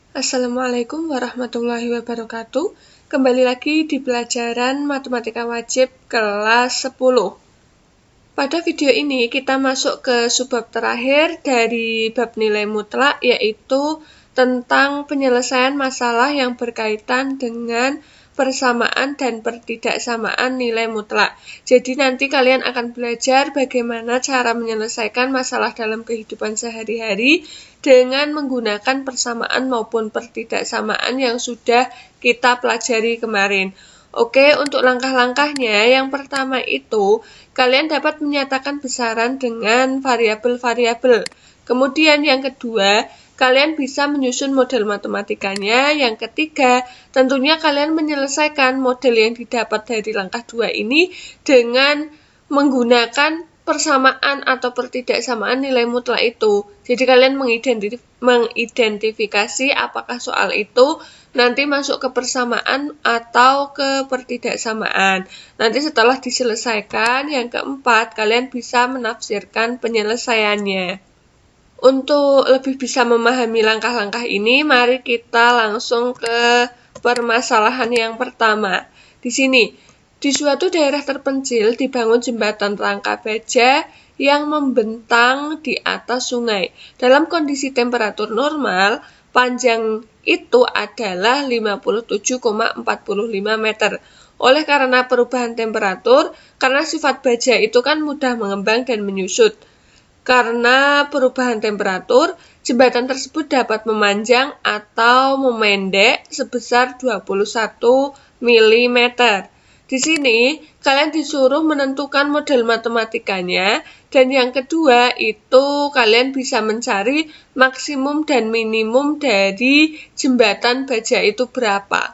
Assalamualaikum warahmatullahi wabarakatuh. Kembali lagi di pelajaran Matematika Wajib kelas 10. Pada video ini kita masuk ke subbab terakhir dari bab nilai mutlak, yaitu tentang penyelesaian masalah yang berkaitan dengan persamaan dan pertidaksamaan nilai mutlak. Jadi nanti kalian akan belajar bagaimana cara menyelesaikan masalah dalam kehidupan sehari-hari dengan menggunakan persamaan maupun pertidaksamaan yang sudah kita pelajari kemarin. Oke, untuk langkah-langkahnya, yang pertama itu, kalian dapat menyatakan besaran dengan variabel-variabel. Kemudian yang kedua, kalian bisa menyusun model matematikanya. Yang ketiga, tentunya kalian menyelesaikan model yang didapat dari langkah 2 ini dengan menggunakan persamaan atau pertidaksamaan nilai mutlak itu. Jadi kalian mengidentifikasi apakah soal itu nanti masuk ke persamaan atau ke pertidaksamaan. Nanti setelah diselesaikan, yang keempat, kalian bisa menafsirkan penyelesaiannya. Untuk lebih bisa memahami langkah-langkah ini, mari kita langsung ke permasalahan yang pertama. Di sini, di suatu daerah terpencil dibangun jembatan rangka baja yang membentang di atas sungai. Dalam kondisi temperatur normal, panjang itu adalah 57,45 meter. Oleh karena perubahan temperatur, karena sifat baja itu kan mudah mengembang dan menyusut. Karena perubahan temperatur, jembatan tersebut dapat memanjang atau memendek sebesar 21 mm. Di sini, kalian disuruh menentukan model matematikanya, dan yang kedua itu kalian bisa mencari maksimum dan minimum dari jembatan baja itu berapa.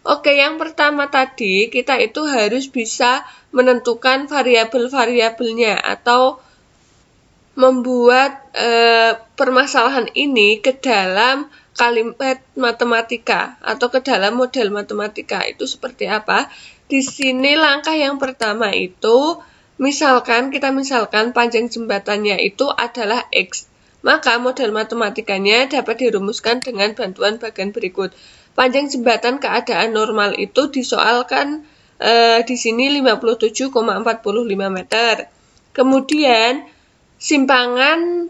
Oke, yang pertama tadi, kita itu harus bisa menentukan variabel-variabelnya atau membuat permasalahan ini ke dalam kalimat matematika atau ke dalam model matematika. Itu seperti apa? Di sini langkah yang pertama itu, kita misalkan panjang jembatannya itu adalah X. Maka model matematikanya dapat dirumuskan dengan bantuan bagian berikut. Panjang jembatan keadaan normal itu disoalkan di sini 57,45 meter. Kemudian simpangan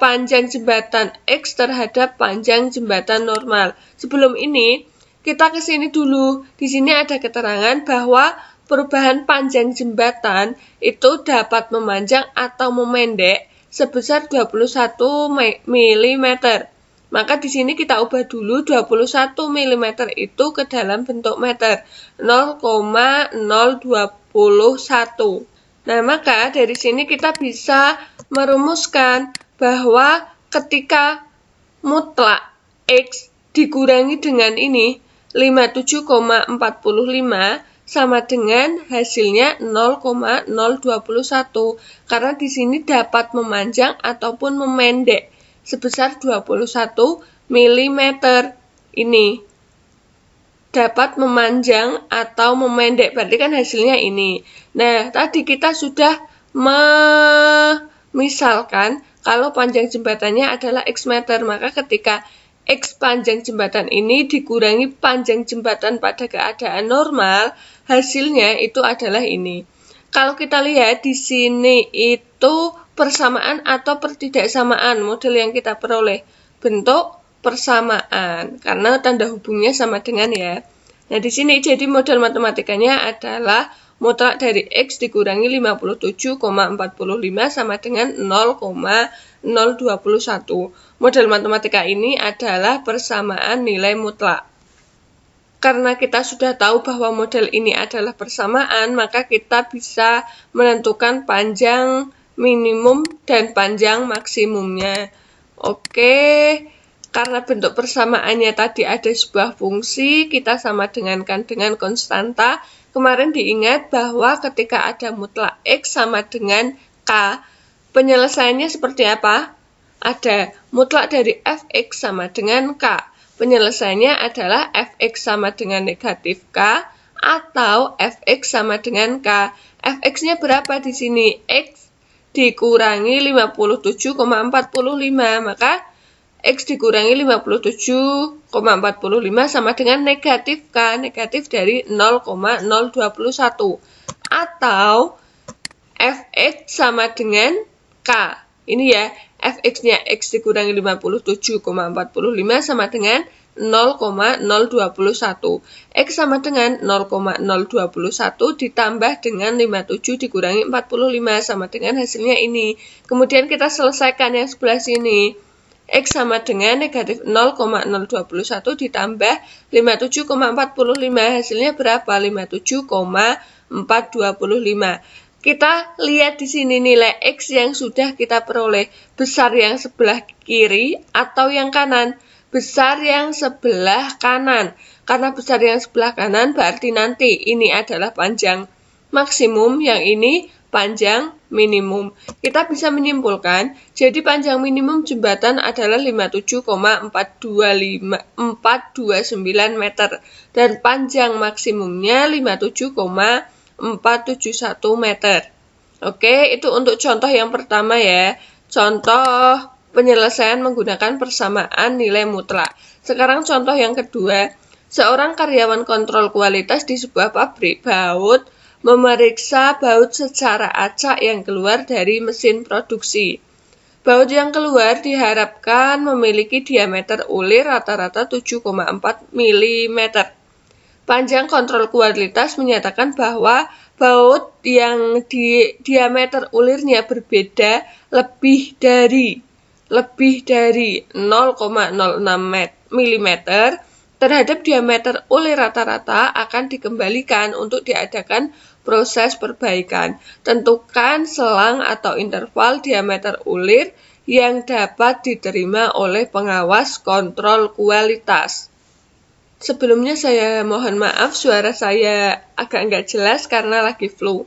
panjang jembatan X terhadap panjang jembatan normal. Sebelum ini, kita ke sini dulu. Di sini ada keterangan bahwa perubahan panjang jembatan itu dapat memanjang atau memendek sebesar 21 mm. Maka di sini kita ubah dulu 21 mm itu ke dalam bentuk meter, 0,021. Nah, maka dari sini kita bisa merumuskan bahwa ketika mutlak X dikurangi dengan ini, 57,45 sama dengan hasilnya 0,021. Karena di sini dapat memanjang ataupun memendek sebesar 21 mm. Ini dapat memanjang atau memendek, berarti kan hasilnya ini. Nah, tadi kita sudah misalkan kalau panjang jembatannya adalah X meter, maka ketika X panjang jembatan ini dikurangi panjang jembatan pada keadaan normal, hasilnya itu adalah ini. Kalau kita lihat di sini itu persamaan atau pertidaksamaan model yang kita peroleh, bentuk persamaan karena tanda hubungnya sama dengan ya. Nah, di sini jadi model matematikanya adalah mutlak dari X dikurangi 57,45 sama dengan 0,021. Model matematika ini adalah persamaan nilai mutlak. Karena kita sudah tahu bahwa model ini adalah persamaan, maka kita bisa menentukan panjang minimum dan panjang maksimumnya. Oke, karena bentuk persamaannya tadi ada sebuah fungsi, kita sama dengankan dengan konstanta. Kemarin diingat bahwa ketika ada mutlak X sama dengan K, penyelesaiannya seperti apa? Ada mutlak dari fx sama dengan k. Penyelesaiannya adalah fx sama dengan negatif k atau fx sama dengan k. Fx-nya berapa di sini? X dikurangi 57,45, maka X dikurangi 57,45 sama dengan negatif K, negatif dari 0,021. Atau Fx sama dengan K. Ini ya, Fx-nya X dikurangi 57,45 sama dengan 0,021. X sama dengan 0,021 ditambah dengan 57 dikurangi 45 sama dengan hasilnya ini. Kemudian kita selesaikan yang sebelah sini. X sama dengan negatif 0,021 ditambah 57,45. Hasilnya berapa? 57,425. Kita lihat di sini nilai X yang sudah kita peroleh. Besar yang sebelah kiri atau yang kanan? Besar yang sebelah kanan. Karena besar yang sebelah kanan berarti nanti ini adalah panjang maksimum, yang ini panjang minimum. Kita bisa menyimpulkan, jadi panjang minimum jembatan adalah 57,429 meter dan panjang maksimumnya 57,471 meter. Oke, itu untuk contoh yang pertama ya. Contoh penyelesaian menggunakan persamaan nilai mutlak. Sekarang contoh yang kedua. Seorang karyawan kontrol kualitas di sebuah pabrik baut memeriksa baut secara acak yang keluar dari mesin produksi. Baut yang keluar diharapkan memiliki diameter ulir rata-rata 7,4 mm. Panjang kontrol kualitas menyatakan bahwa baut yang diameter ulirnya berbeda lebih dari 0,06 mm terhadap diameter ulir rata-rata akan dikembalikan untuk diadakan proses perbaikan. Tentukan selang atau interval diameter ulir yang dapat diterima oleh pengawas kontrol kualitas. Sebelumnya saya mohon maaf, suara saya agak nggak jelas karena lagi flu.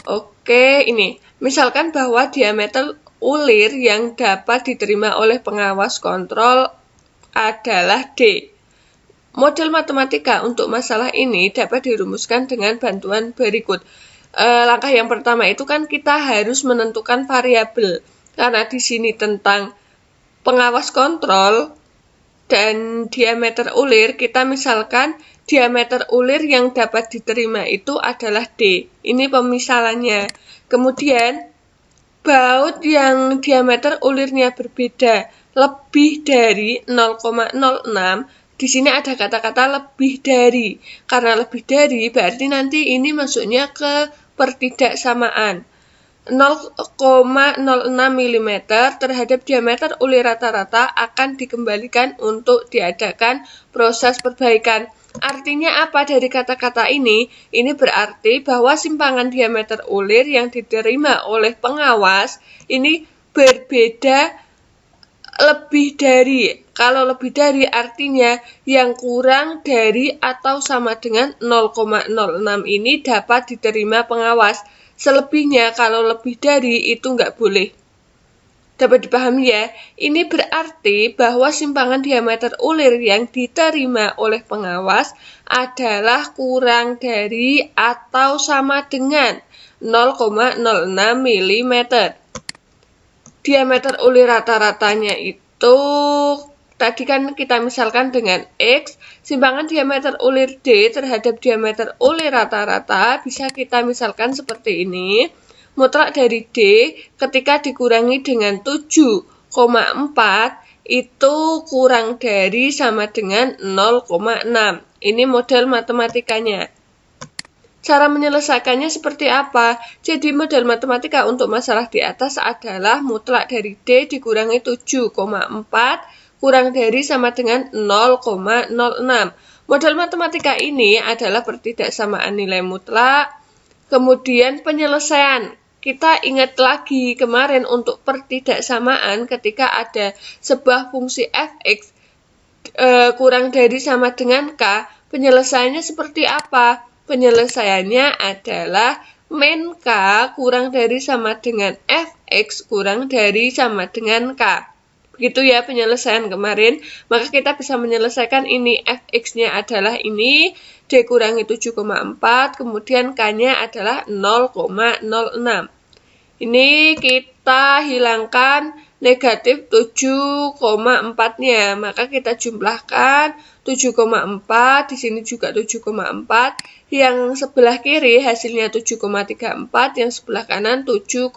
Oke, ini. Misalkan bahwa diameter ulir yang dapat diterima oleh pengawas kontrol adalah D. Model matematika untuk masalah ini dapat dirumuskan dengan bantuan berikut. Langkah yang pertama itu kan kita harus menentukan variabel. Karena di sini tentang pengawas kontrol dan diameter ulir, kita misalkan diameter ulir yang dapat diterima itu adalah D. Ini pemisalannya. Kemudian baut yang diameter ulirnya berbeda lebih dari 0,06, di sini ada kata-kata lebih dari. Karena lebih dari berarti nanti ini masuknya ke pertidaksamaan. 0,06 mm terhadap diameter ulir rata-rata akan dikembalikan untuk diadakan proses perbaikan. Artinya apa dari kata-kata ini? Ini berarti bahwa simpangan diameter ulir yang diterima oleh pengawas ini berbeda lebih dari. Kalau lebih dari artinya yang kurang dari atau sama dengan 0,06 ini dapat diterima pengawas. Selebihnya kalau lebih dari itu nggak boleh. Dapat dipahami ya? Ini berarti bahwa simpangan diameter ulir yang diterima oleh pengawas adalah kurang dari atau sama dengan 0,06 mm. Diameter ulir rata-ratanya itu tadi kan kita misalkan dengan X, simpangan diameter ulir D terhadap diameter ulir rata-rata bisa kita misalkan seperti ini. Mutlak dari D ketika dikurangi dengan 7,4 itu kurang dari sama dengan 0,6. Ini model matematikanya. Cara menyelesaikannya seperti apa? Jadi model matematika untuk masalah di atas adalah mutlak dari D dikurangi 7,4 kurang dari sama dengan 0,06. Model matematika ini adalah pertidaksamaan nilai mutlak. Kemudian penyelesaian. Kita ingat lagi kemarin untuk pertidaksamaan ketika ada sebuah fungsi fx kurang dari sama dengan k, penyelesaiannya seperti apa? Penyelesaiannya adalah min K kurang dari sama dengan Fx kurang dari sama dengan K. Begitu ya penyelesaian kemarin. Maka kita bisa menyelesaikan ini. Fx-nya adalah ini. D kurangi 7,4. Kemudian K-nya adalah 0,06. Ini kita hilangkan negatif 7,4-nya. Maka kita jumlahkan 7,4, di sini juga 7,4. Yang sebelah kiri hasilnya 7,34, yang sebelah kanan 7,46.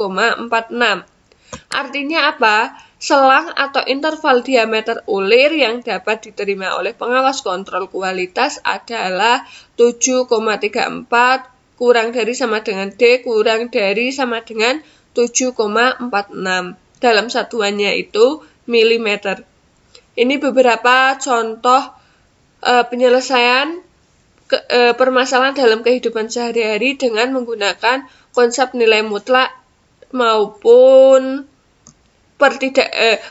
Artinya apa? Selang atau interval diameter ulir yang dapat diterima oleh pengawas kontrol kualitas adalah 7,34 kurang dari sama dengan D kurang dari sama dengan 7,46. Dalam satuannya itu milimeter. Ini beberapa contoh penyelesaian permasalahan dalam kehidupan sehari-hari dengan menggunakan konsep nilai mutlak maupun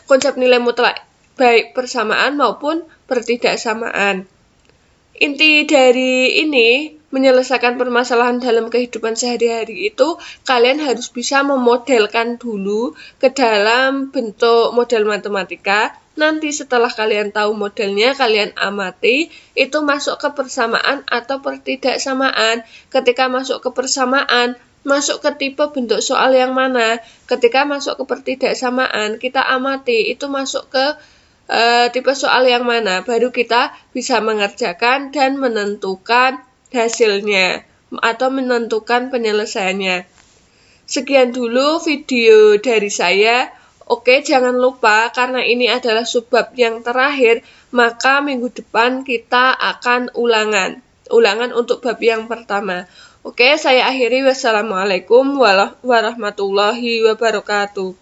konsep nilai mutlak baik persamaan maupun pertidaksamaan. Inti dari ini menyelesaikan permasalahan dalam kehidupan sehari-hari itu kalian harus bisa memodelkan dulu ke dalam bentuk model matematika. Nanti setelah kalian tahu modelnya, kalian amati itu masuk ke persamaan atau pertidaksamaan. Ketika masuk ke persamaan, masuk ke tipe bentuk soal yang mana. Ketika masuk ke pertidaksamaan, kita amati itu masuk ke tipe soal yang mana. Baru kita bisa mengerjakan dan menentukan hasilnya atau menentukan penyelesaiannya. Sekian dulu video dari saya. Oke, jangan lupa karena ini adalah subbab yang terakhir, maka minggu depan kita akan ulangan untuk bab yang pertama. Oke, saya akhiri. Wassalamualaikum warahmatullahi wabarakatuh.